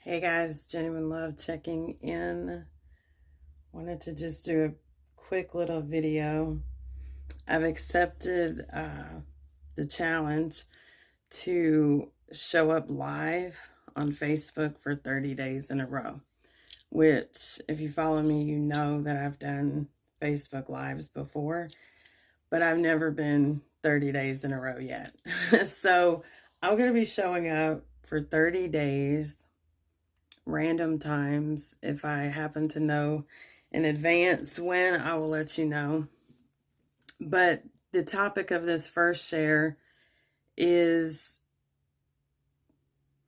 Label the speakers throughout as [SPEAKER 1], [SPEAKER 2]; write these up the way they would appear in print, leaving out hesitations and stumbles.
[SPEAKER 1] Hey guys, Jennuine Love checking in. Wanted to just do a quick little video. I've accepted the challenge to show up live on Facebook for 30 days in a row, which if you follow me, you know that I've done Facebook Lives before, but I've never been 30 days in a row yet. So I'm going to be showing up for 30 days random times. If I happen to know in advance when, I will let you know. But the topic of this first share is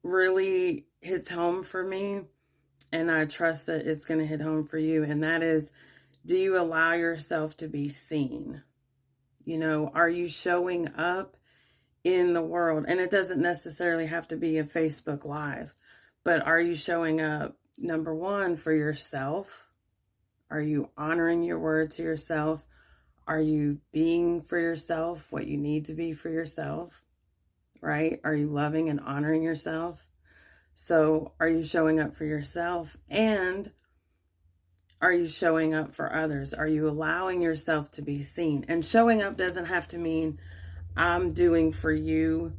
[SPEAKER 1] really hits home for me, and I trust that it's going to hit home for you. And that is, do you allow yourself to be seen? You know, are you showing up in the world? And it doesn't necessarily have to be a Facebook Live, but are you showing up, number one, for yourself? Are you honoring your word to yourself? Are you being for yourself what you need to be for yourself? Right? Are you loving and honoring yourself? So are you showing up for yourself? And are you showing up for others? Are you allowing yourself to be seen? And showing up doesn't have to mean I'm doing for you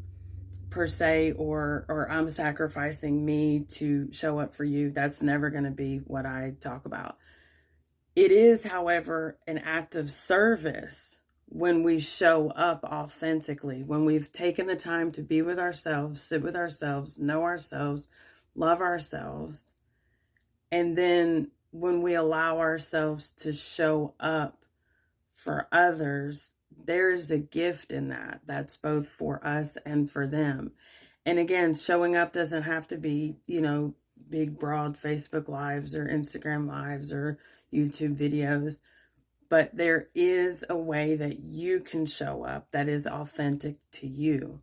[SPEAKER 1] per se, or I'm sacrificing me to show up for you. That's never going to be what I talk about. It is, however, an act of service when we show up authentically, when we've taken the time to be with ourselves, sit with ourselves, know ourselves, love ourselves. And then when we allow ourselves to show up for others, there's a gift in that. That's both for us and for them. And again, showing up doesn't have to be, big, broad Facebook Lives or Instagram Lives or YouTube videos. But there is a way that you can show up that is authentic to you.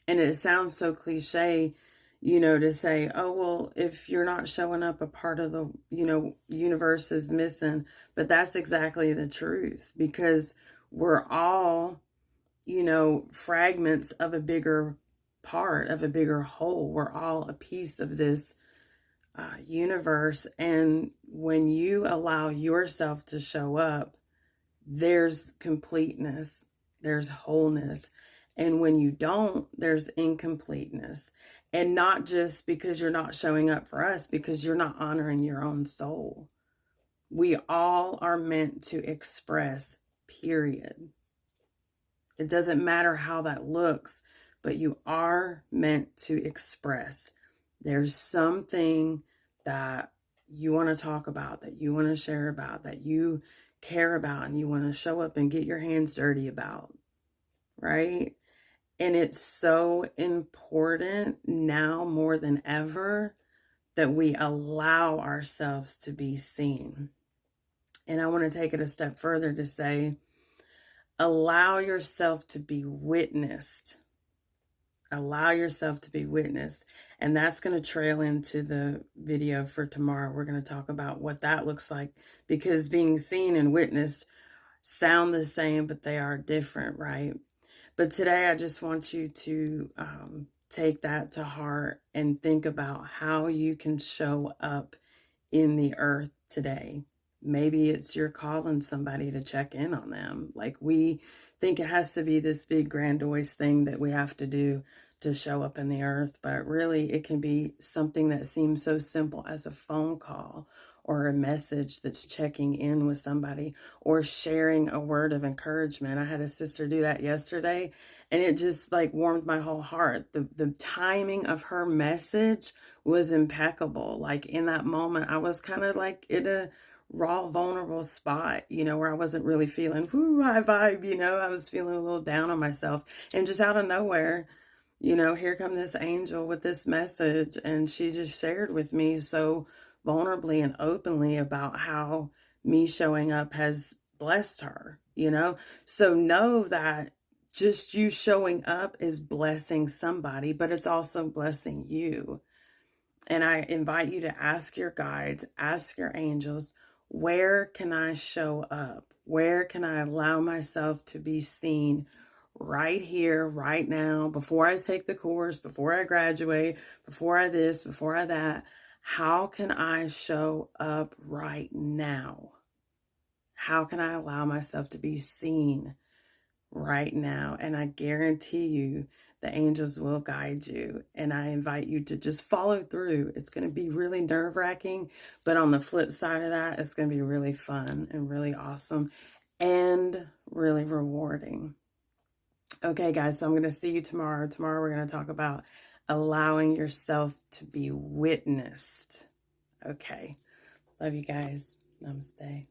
[SPEAKER 1] And it sounds so cliche, to say, oh, well, if you're not showing up, a part of the, universe is missing. But that's exactly the truth, because we're all, fragments of a bigger part, of a bigger whole. We're all a piece of this universe. And when you allow yourself to show up, there's completeness, there's wholeness. And when you don't, there's incompleteness. And not just because you're not showing up for us, because you're not honoring your own soul. We all are meant to express, period. It doesn't matter how that looks, but you are meant to express. There's something that you want to talk about, that you want to share about, that you care about, and you want to show up and get your hands dirty about, right? And it's so important now more than ever that we allow ourselves to be seen. And I want to take it a step further to say, allow yourself to be witnessed. Allow yourself to be witnessed. And that's going to trail into the video for tomorrow. We're going to talk about what that looks like, because being seen and witnessed sound the same, but they are different, right? But today I just want you to take that to heart and think about how you can show up in the earth today. Maybe it's you're calling somebody to check in on them. Like, we think it has to be this big grandiose thing that we have to do to show up in the earth. But really, it can be something that seems so simple as a phone call, or a message that's checking in with somebody, or sharing a word of encouragement. I had a sister do that yesterday, and it just warmed my whole heart. The timing of her message was impeccable. Like, in that moment, I was kind of in a raw, vulnerable spot, where I wasn't really feeling, high vibe, I was feeling a little down on myself. And just out of nowhere, here come this angel with this message, and she just shared with me so vulnerably and openly about how me showing up has blessed her, So know that just you showing up is blessing somebody, but it's also blessing you. And I invite you to ask your guides, ask your angels, where can I show up? Where can I allow myself to be seen right here, right now, before I take the course, before I graduate, before I this, before I that? How can I show up right now? How can I allow myself to be seen right now? And I guarantee you the angels will guide you. And I invite you to just follow through. It's going to be really nerve-wracking, but on the flip side of that, it's going to be really fun and really awesome and really rewarding. Okay, guys, so I'm going to see you tomorrow. Tomorrow we're going to talk about allowing yourself to be witnessed. Okay. Love you guys. Namaste.